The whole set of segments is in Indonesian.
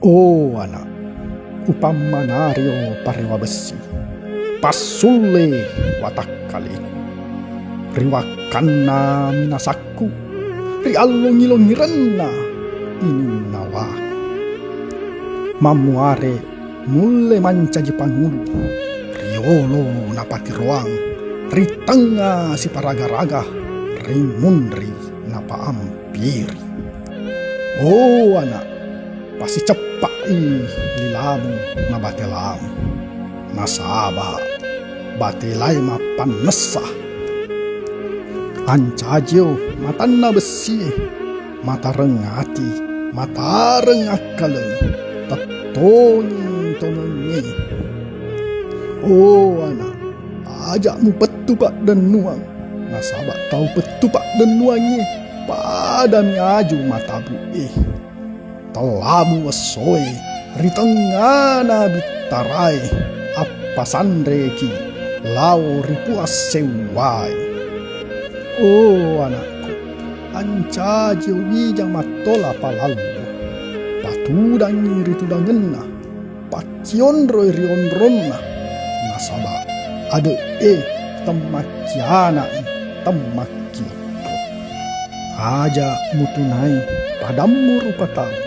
Oh anak, upamanario parewa besi, pasule watakali, riwakanna minasaku, riallongilongirenna inunawa. Mamuare mulle mancaji pangulu, riolo napati roang, ritengah si paraga-raga, rimundri napa ampiri. Oh anak, pasti cepat lilamu na batelamu, nasaba batelai mapan nesah, ancajio matanna besi, mata rengati, mata rengakale, tetoni tononi. Oh anak, ajakmu petupak dan nuang, nasaba tahu petupak dan nuangnya, pada mi aju matabu telabu wasoe ritengana bitarai apa sandreki lau ripuas sewai. Oh anakku, ancaji wijang matola palalu patudangi ritudangena pacion roy rionronna nasaba ade temakiana temaki aja mutunai padamu rupa tahu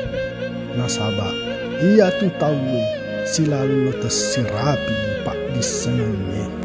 nasaba ia tu tahu silalu tersirapi pak disenangi.